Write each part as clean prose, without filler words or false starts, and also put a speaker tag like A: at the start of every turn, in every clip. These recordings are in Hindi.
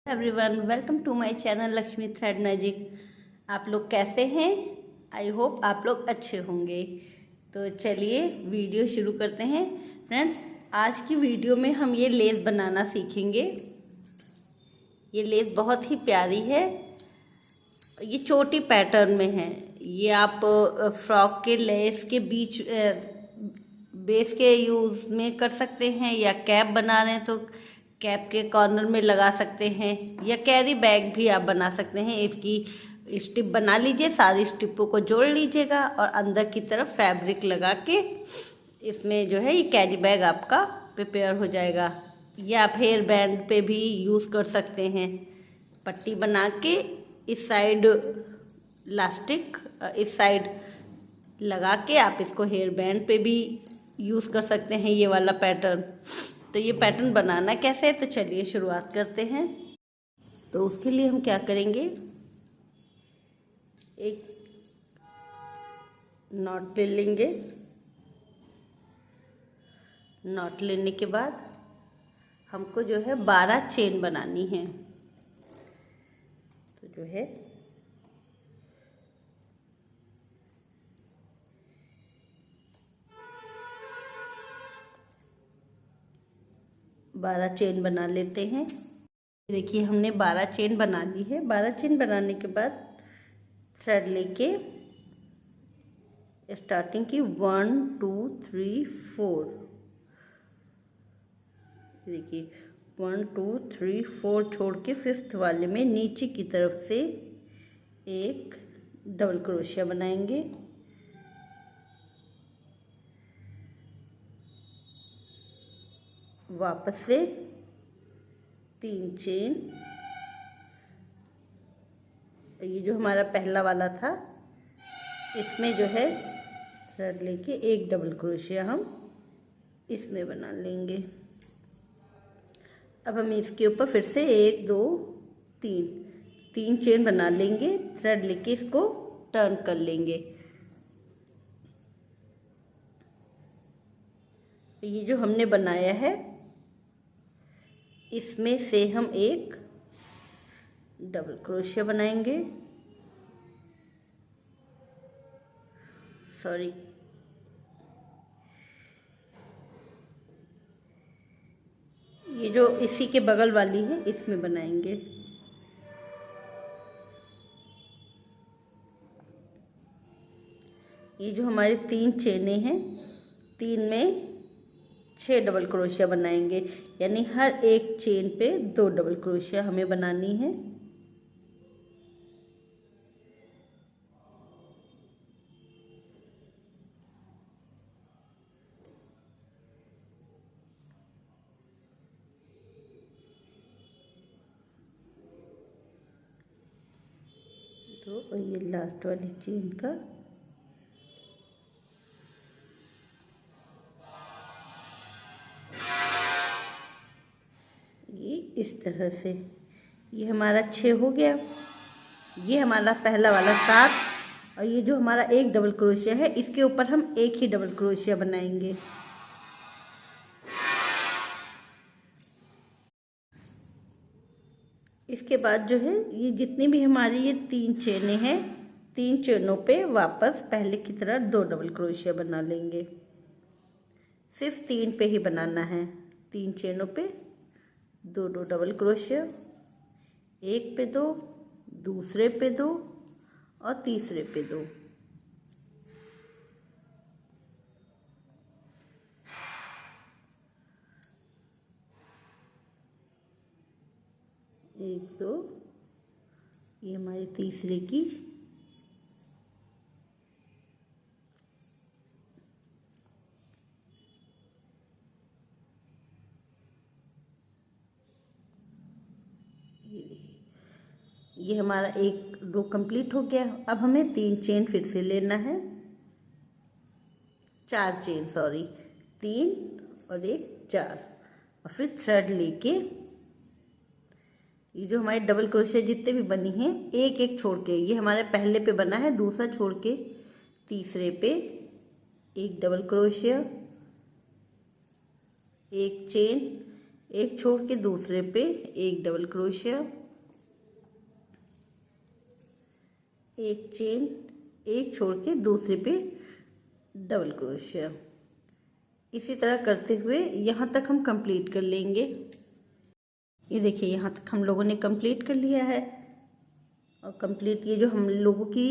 A: Everyone, welcome to my channel Lakshmi thread magic. आप लोग कैसे हैं? आई होप आप लोग अच्छे होंगे। तो चलिए वीडियो शुरू करते हैं। फ्रेंड्स, आज की वीडियो में हम ये लेस बनाना सीखेंगे। ये लेस बहुत ही प्यारी है। ये चोटी पैटर्न में है। ये आप फ्रॉक के लेस के बीच बेस के यूज़ में कर सकते हैं, या कैप बना रहे हैं तो कैप के कॉर्नर में लगा सकते हैं, या कैरी बैग भी आप बना सकते हैं। इसकी स्टिप बना लीजिए, सारी स्टिपों को जोड़ लीजिएगा और अंदर की तरफ फैब्रिक लगा के इसमें जो है ये कैरी बैग आपका प्रिपेयर हो जाएगा। या आप हेयर बैंड पे भी यूज़ कर सकते हैं। पट्टी बना के इस साइड इलास्टिक, इस साइड लगा के आप इसको हेयर बैंड पे भी यूज़ कर सकते हैं, ये वाला पैटर्न। तो ये पैटर्न बनाना कैसे है, तो चलिए शुरुआत करते हैं। तो उसके लिए हम क्या करेंगे, एक नॉट ले लेंगे। नॉट लेने के बाद हमको जो है 12 चेन बनानी है। तो जो है 12 चेन बना लेते हैं। देखिए हमने 12 चेन बना ली है। 12 चेन बनाने के बाद थ्रेड लेके स्टार्टिंग की 1 2 3 4, देखिए 1 2 3 4 छोड़ के 5th वाले में नीचे की तरफ से एक डबल क्रोशिया बनाएंगे। वापस से 3 चेन। ये जो हमारा पहला वाला था, इसमें जो है थ्रेड लेके एक डबल क्रोशिया हम इसमें बना लेंगे। अब हम इसके ऊपर फिर से 1 2 3 चेन बना लेंगे। थ्रेड लेके इसको टर्न कर लेंगे। ये जो हमने बनाया है, इसमें से हम एक डबल क्रोशिया बनाएंगे। सॉरी, ये जो इसी के बगल वाली है इसमें बनाएंगे। ये जो हमारी 3 चेनें हैं, 3 में 6 डबल क्रोशिया बनाएंगे, यानी हर एक चेन पे 2 डबल क्रोशिया हमें बनानी है। तो ये लास्ट वाली चेन का इस तरह से ये हमारा 6 हो गया। ये हमारा पहला वाला 7, और ये जो हमारा एक डबल क्रोशिया है, इसके ऊपर हम एक ही डबल क्रोशिया बनाएंगे। इसके बाद जो है ये जितनी भी हमारी ये 3 चेनें हैं, 3 चेनों पे वापस पहले की तरह 2 डबल क्रोशिया बना लेंगे। सिर्फ 3 पे ही बनाना है। 3 चेनों पे 2 डबल क्रोशिया, एक पे 2, दूसरे पे 2 और तीसरे पे 2। एक 2, ये हमारी तीसरे की ये हमारा एक रो कंप्लीट हो गया। अब हमें 3 चेन फिर से लेना है। 4 चेन, सॉरी, 3 और एक 4, और फिर थ्रेड लेके ये जो हमारे डबल क्रोशिया जितने भी बनी हैं, एक एक छोड़ के, ये हमारे पहले पे बना है, दूसरा छोड़ के तीसरे पे एक डबल क्रोशिया, एक चेन, एक छोड़ के दूसरे पे एक डबल क्रोशिया, एक चेन, एक छोड़ के दूसरे पे डबल क्रोशिया। इसी तरह करते हुए यहाँ तक हम कंप्लीट कर लेंगे। ये देखिए यहाँ तक हम लोगों ने कंप्लीट कर लिया है। और कंप्लीट ये जो हम लोगों की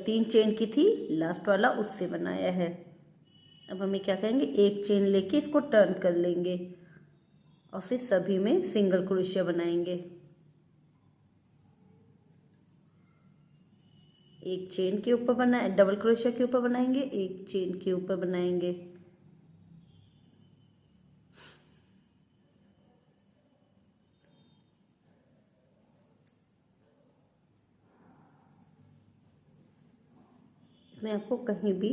A: 3 चेन की थी लास्ट वाला, उससे बनाया है। अब हमें क्या करेंगे, एक चेन लेके इसको टर्न कर लेंगे और फिर सभी में सिंगल क्रोशिया बनाएंगे। एक चेन के ऊपर बनाए, डबल क्रोशिया के ऊपर बनाएंगे, एक चेन के ऊपर बनाएंगे। इसमें आपको कहीं भी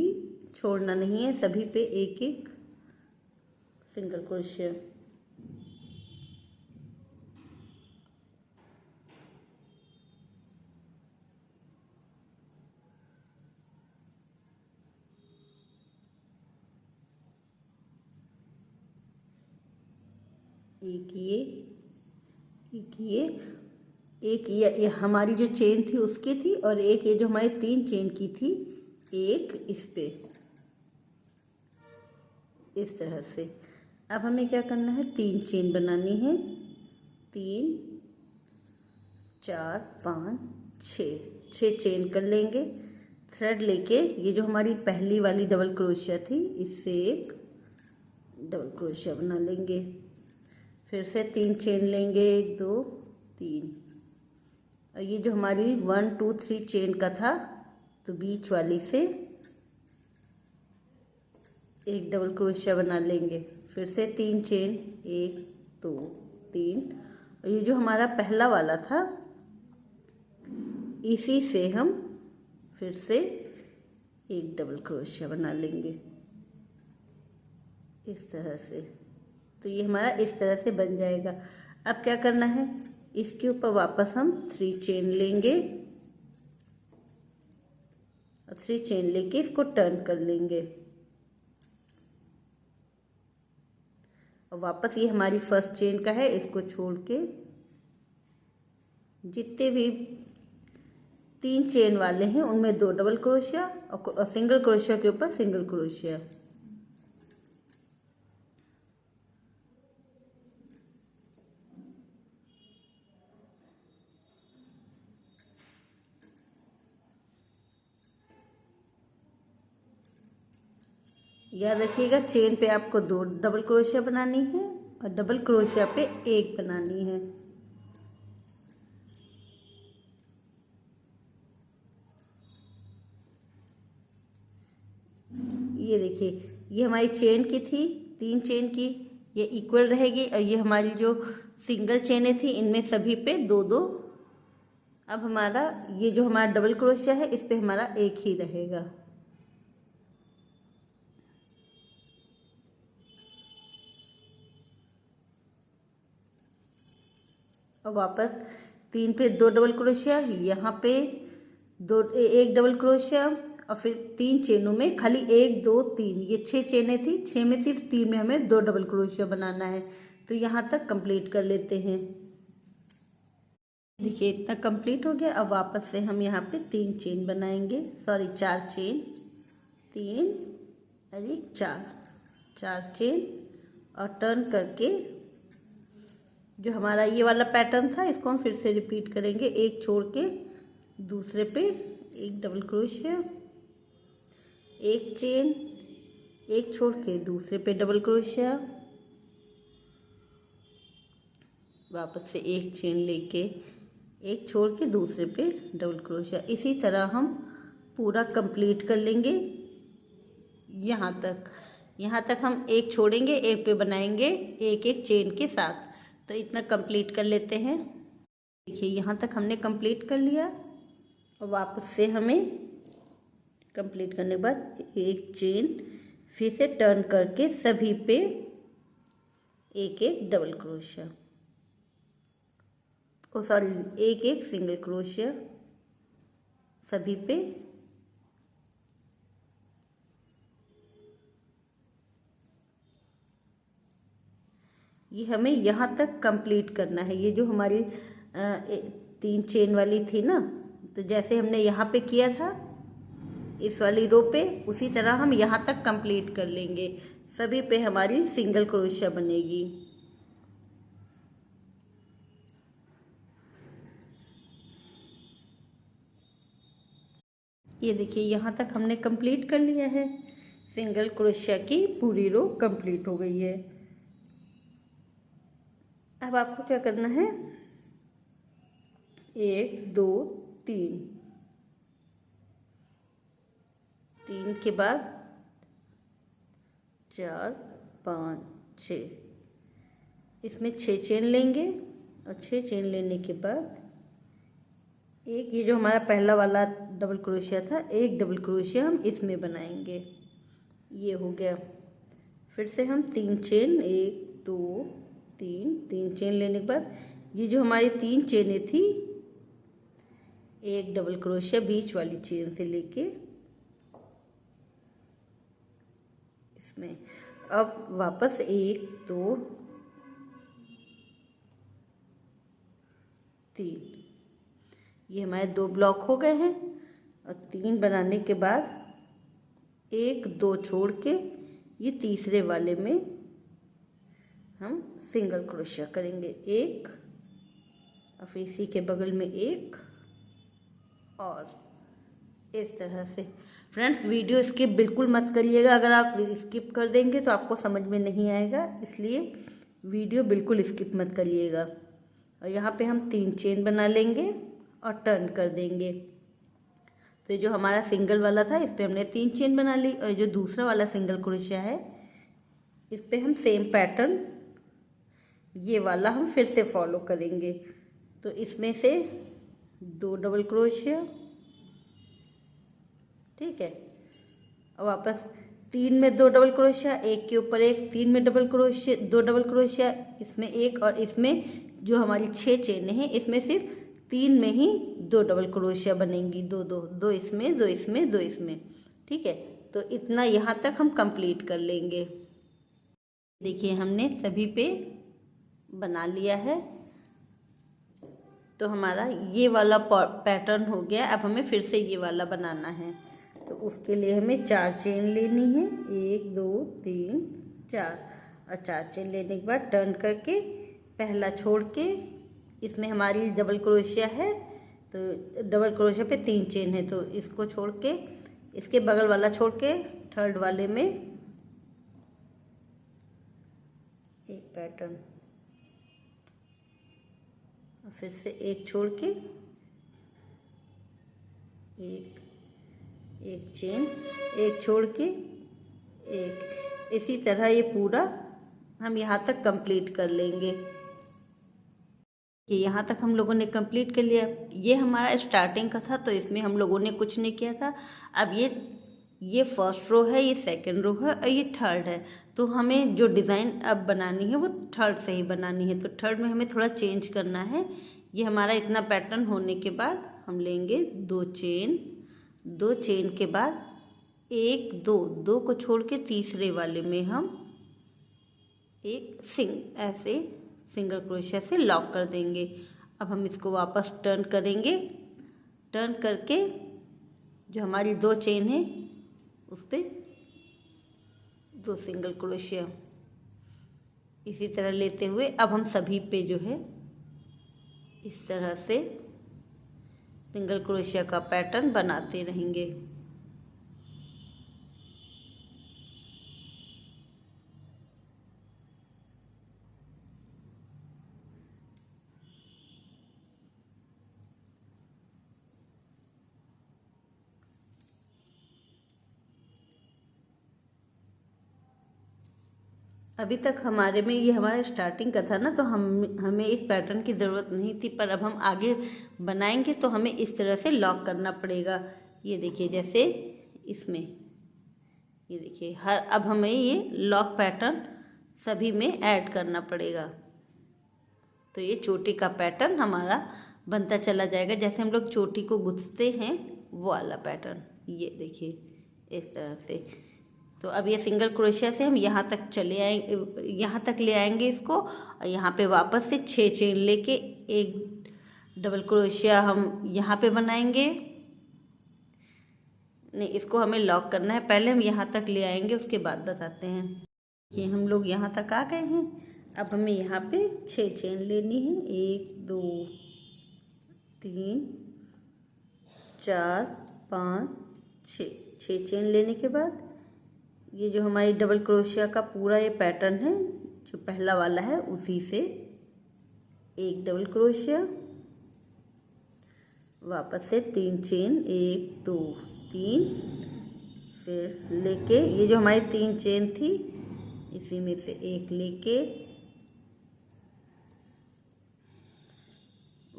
A: छोड़ना नहीं है, सभी पे एक एक सिंगल क्रोशिया। एक ये हमारी जो चेन थी उसकी थी, और एक ये जो हमारी 3 चेन की थी, एक इस पे इस तरह से। अब हमें क्या करना है, 3 चेन बनानी है। 3 4 5 6 चेन कर लेंगे। थ्रेड लेके ये जो हमारी पहली वाली डबल क्रोशिया थी, इससे एक डबल क्रोशिया बना लेंगे। फिर से 3 चेन लेंगे, 1 2 3। और ये जो हमारी 1 2 3 चेन का था, तो बीच वाली से एक डबल क्रोशिया बना लेंगे। फिर से 3 चेन, 1 2 3। और ये जो हमारा पहला वाला था, इसी से हम फिर से एक डबल क्रोशिया बना लेंगे इस तरह से। तो ये हमारा इस तरह से बन जाएगा। अब क्या करना है, इसके ऊपर वापस हम 3 चेन लेंगे और 3 चेन लेके इसको टर्न कर लेंगे। और वापस ये हमारी फर्स्ट चेन का है, इसको छोड़ के जितने भी 3 चेन वाले हैं उनमें 2 डबल क्रोशिया और सिंगल क्रोशिया के ऊपर सिंगल क्रोशिया। याद रखिएगा, चेन पे आपको 2 डबल क्रोशिया बनानी है और डबल क्रोशिया पे 1 बनानी है। ये देखिए, ये हमारी चेन की थी 3 चेन की, ये इक्वल रहेगी। और ये हमारी जो सिंगल चेनें थी, इनमें सभी पे 2 2। अब हमारा ये जो हमारा डबल क्रोशिया है, इस पे हमारा 1 ही रहेगा। और वापस 3 पे 2 डबल क्रोशिया, यहाँ पे 1 डबल क्रोशिया, और फिर 3 चेनों में खाली 1 2 3, ये 6 चेनें थी, 6 में सिर्फ 3 में हमें 2 डबल क्रोशिया बनाना है। तो यहाँ तक कंप्लीट कर लेते हैं। देखिए इतना कंप्लीट हो गया। अब वापस से हम यहाँ पे 3 चेन बनाएंगे, सॉरी 4 चेन, 3 और 1 4 चेन। और टर्न करके जो हमारा ये वाला पैटर्न था, इसको हम फिर से रिपीट करेंगे। एक छोड़ के दूसरे पे एक डबल क्रोशिया, एक चेन, एक छोड़ के दूसरे पे डबल क्रोशिया, वापस से एक चेन लेके एक छोड़ के दूसरे पे डबल क्रोशिया। इसी तरह हम पूरा कंप्लीट कर लेंगे। यहाँ तक हम एक छोड़ेंगे, एक पे बनाएंगे एक एक चेन के साथ। तो इतना कंप्लीट कर लेते हैं। देखिए यहाँ तक हमने कंप्लीट कर लिया। और वापस से हमें कंप्लीट करने के बाद एक चेन फिर से टर्न करके सभी पे एक एक डबल क्रोशिया, ओ सॉरी एक एक सिंगल क्रोशिया सभी पे। ये हमें यहाँ तक कंप्लीट करना है। ये जो हमारी 3 चेन वाली थी ना, तो जैसे हमने यहाँ पे किया था इस वाली रो पे, उसी तरह हम यहाँ तक कंप्लीट कर लेंगे। सभी पे हमारी सिंगल क्रोशिया बनेगी। ये देखिए यहाँ तक हमने कंप्लीट कर लिया है। सिंगल क्रोशिया की पूरी रो कंप्लीट हो गई है। अब आपको क्या करना है, 1 2 3, 3 के बाद 4 5 6, इसमें 6 चेन लेंगे और 6 चेन लेने के बाद एक, ये जो हमारा पहला वाला डबल क्रोशिया था, एक डबल क्रोशिया हम इसमें बनाएंगे। ये हो गया। फिर से हम 3 चेन, 1 2 3, 3 चेन लेने के बाद ये जो हमारी 3 चेनें थी, एक डबल क्रोशिया बीच वाली चेन से लेके इसमें, अब वापस 1 2 3, ये हमारे 2 ब्लॉक हो गए हैं। और 3 बनाने के बाद 1 2 छोड़ के ये तीसरे वाले में हम सिंगल क्रोशिया करेंगे, 1 और फिर इसी के बगल में 1 और इस तरह से। फ्रेंड्स, वीडियो स्किप बिल्कुल मत करिएगा। अगर आप स्किप कर देंगे तो आपको समझ में नहीं आएगा, इसलिए वीडियो बिल्कुल स्किप मत करिएगा। और यहाँ पे हम 3 चेन बना लेंगे और टर्न कर देंगे। तो जो हमारा सिंगल वाला था, इस पे हमने 3 चेन बना ली, और जो दूसरा वाला सिंगल क्रोशिया है, इस पे हम सेम पैटर्न ये वाला हम फिर से फॉलो करेंगे। तो इसमें से 2 डबल क्रोशिया, ठीक है, और वापस 3 में 2 डबल क्रोशिया, एक के ऊपर एक, 3 में डबल क्रोशिया, 2 डबल क्रोशिया, इसमें एक, और इसमें जो हमारी 6 चेनें हैं, इसमें सिर्फ 3 में ही 2 डबल क्रोशिया बनेंगी, 2 2 2 इसमें, 2 इसमें, 2 इसमें, ठीक है। तो इतना यहाँ तक हम कंप्लीट कर लेंगे। देखिए हमने सभी पे बना लिया है। तो हमारा ये वाला पैटर्न हो गया। अब हमें फिर से ये वाला बनाना है। तो उसके लिए हमें 4 चेन लेनी है, 1 2 3 4, और 4 चेन लेने के बाद टर्न करके पहला छोड़ के, इसमें हमारी डबल क्रोशिया है, तो डबल क्रोशिया पे 3 चेन है, तो इसको छोड़ के, इसके बगल वाला छोड़ के थर्ड वाले में एक पैटर्न, फिर से एक छोड़ के एक चेन, एक छोड़ के एक, इसी तरह ये पूरा हम यहाँ तक कंप्लीट कर लेंगे। कि यहाँ तक हम लोगों ने कंप्लीट कर लिया। ये हमारा स्टार्टिंग का था, तो इसमें हम लोगों ने कुछ नहीं किया था। अब ये फर्स्ट रो है, ये सेकंड रो है और ये थर्ड है। तो हमें जो डिज़ाइन अब बनानी है वो थर्ड से ही बनानी है। तो थर्ड में हमें थोड़ा चेंज करना है। ये हमारा इतना पैटर्न होने के बाद हम लेंगे 2 चेन, 2 चेन के बाद 1 2 2 को छोड़ के तीसरे वाले में हम एक ऐसे सिंगल क्रोशिया से लॉक कर देंगे। अब हम इसको वापस टर्न करेंगे। टर्न करके जो हमारी 2 चेन है उस पर 2 सिंगल क्रोशिया इसी तरह लेते हुए अब हम सभी पे जो है इस तरह से सिंगल क्रोशिया का पैटर्न बनाते रहेंगे। अभी तक हमारे में ये हमारा स्टार्टिंग का था ना, तो हमें इस पैटर्न की ज़रूरत नहीं थी, पर अब हम आगे बनाएंगे तो हमें इस तरह से लॉक करना पड़ेगा। ये देखिए जैसे इसमें ये देखिए अब हमें ये लॉक पैटर्न सभी में ऐड करना पड़ेगा। तो ये चोटी का पैटर्न हमारा बनता चला जाएगा। जैसे हम लोग चोटी को गुथते हैं वो वाला पैटर्न, ये देखिए इस तरह से तो अब ये सिंगल क्रोशिया से हम यहाँ तक चले आएंगे, यहाँ तक ले आएंगे इसको, और यहाँ पे वापस से 6 चेन लेके एक डबल क्रोशिया हम यहाँ पे बनाएंगे। नहीं, इसको हमें लॉक करना है, पहले हम यहाँ तक ले आएंगे, उसके बाद बताते हैं। ये हम लोग यहाँ तक आ गए हैं। अब हमें यहाँ पे 6 चेन लेनी है, 1 2 3 4 5 6 चेन लेने के बाद ये जो हमारी डबल क्रोशिया का पूरा ये पैटर्न है, जो पहला वाला है, उसी से एक डबल क्रोशिया, वापस से 3 चेन, 1 2 3, फिर लेके ये जो हमारी 3 चेन थी इसी में से एक लेके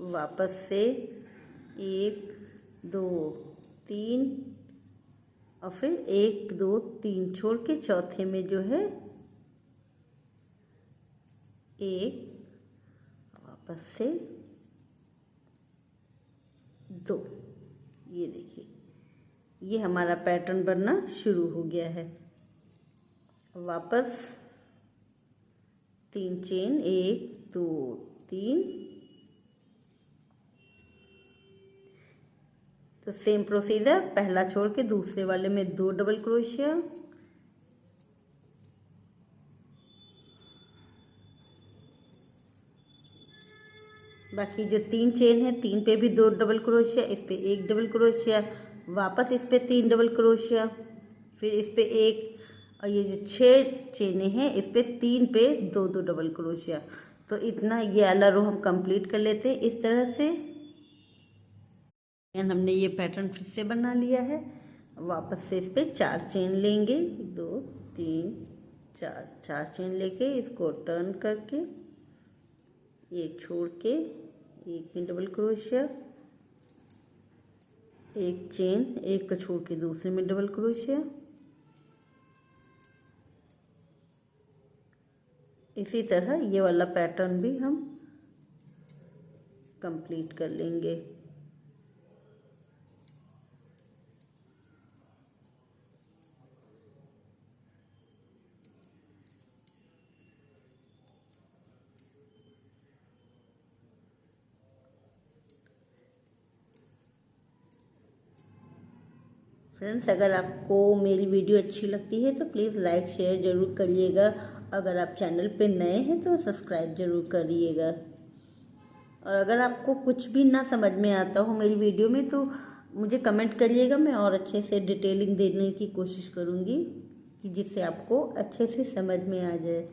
A: वापस से 1 2 3 और फिर 1 2 3 छोड़ के चौथे में जो है एक, वापस से 2। ये देखिए, ये हमारा पैटर्न बनना शुरू हो गया है। वापस 3 चेन, 1 2 3, तो सेम प्रोसीजर, पहला छोड़ के दूसरे वाले में 2 डबल क्रोशिया, बाकी जो 3 चेन है 3 पे भी 2 डबल क्रोशिया, इस पे 1 डबल क्रोशिया, वापस इस पे 3 डबल क्रोशिया, फिर इस पे 1, और ये जो 6 चेनें हैं इस पे 3 पे 2 2 डबल क्रोशिया। तो इतना ये वाला रो हम कंप्लीट कर लेते हैं इस तरह से। हमने ये पैटर्न फिर से बना लिया है। वापस से इस पे 4 चेन लेंगे, 2 3 4 चेन लेके इसको टर्न करके एक छोड़ के एक में डबल क्रोशिया, एक चेन, एक को छोड़ के दूसरे में डबल क्रोशिया, इसी तरह ये वाला पैटर्न भी हम कंप्लीट कर लेंगे। फ्रेंड्स, अगर आपको मेरी वीडियो अच्छी लगती है तो प्लीज़ लाइक शेयर ज़रूर करिएगा। अगर आप चैनल पे नए हैं तो सब्सक्राइब ज़रूर करिएगा। और अगर आपको कुछ भी ना समझ में आता हो मेरी वीडियो में तो मुझे कमेंट करिएगा, मैं और अच्छे से डिटेलिंग देने की कोशिश करूँगी कि जिससे आपको अच्छे से समझ में आ जाए।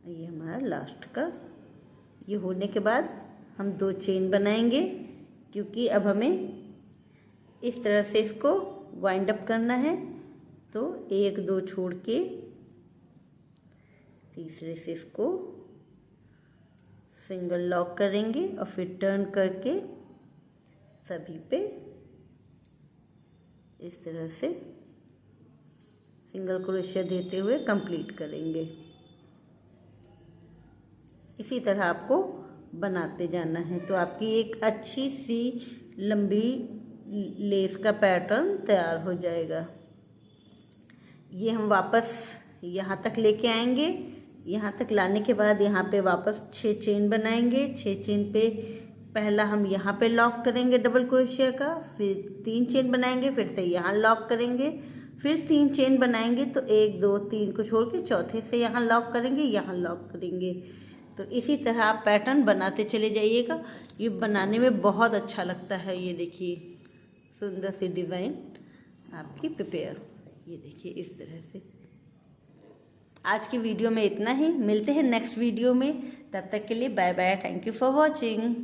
A: ये हमारा लास्ट का, ये होने के बाद हम 2 चेन बनाएंगे, क्योंकि अब हमें इस तरह से इसको वाइंड अप करना है। तो 1 2 छोड़ के तीसरे से इसको सिंगल लॉक करेंगे और फिर टर्न करके सभी पे इस तरह से सिंगल क्रोशिया देते हुए कंप्लीट करेंगे। इसी तरह आपको बनाते जाना है तो आपकी एक अच्छी सी लंबी लेस का पैटर्न तैयार हो जाएगा। ये हम वापस यहाँ तक लेके आएंगे। यहाँ तक लाने के बाद यहाँ पे वापस 6 चेन बनाएंगे। 6 चेन पे पहला हम यहाँ पे लॉक करेंगे डबल क्रोशिया का, फिर 3 चेन बनाएंगे, फिर से यहाँ लॉक करेंगे, फिर 3 चेन बनाएंगे, तो 1 2 3 को छोड़ के चौथे से यहाँ लॉक करेंगे, यहाँ लॉक करेंगे। तो इसी तरह आप पैटर्न बनाते चले जाइएगा। ये बनाने में बहुत अच्छा लगता है। ये देखिए सुंदर सी डिज़ाइन आपकी प्रिपेयर, ये देखिए इस तरह से। आज की वीडियो में इतना ही, मिलते हैं नेक्स्ट वीडियो में, तब तक के लिए bye bye, thank you for watching.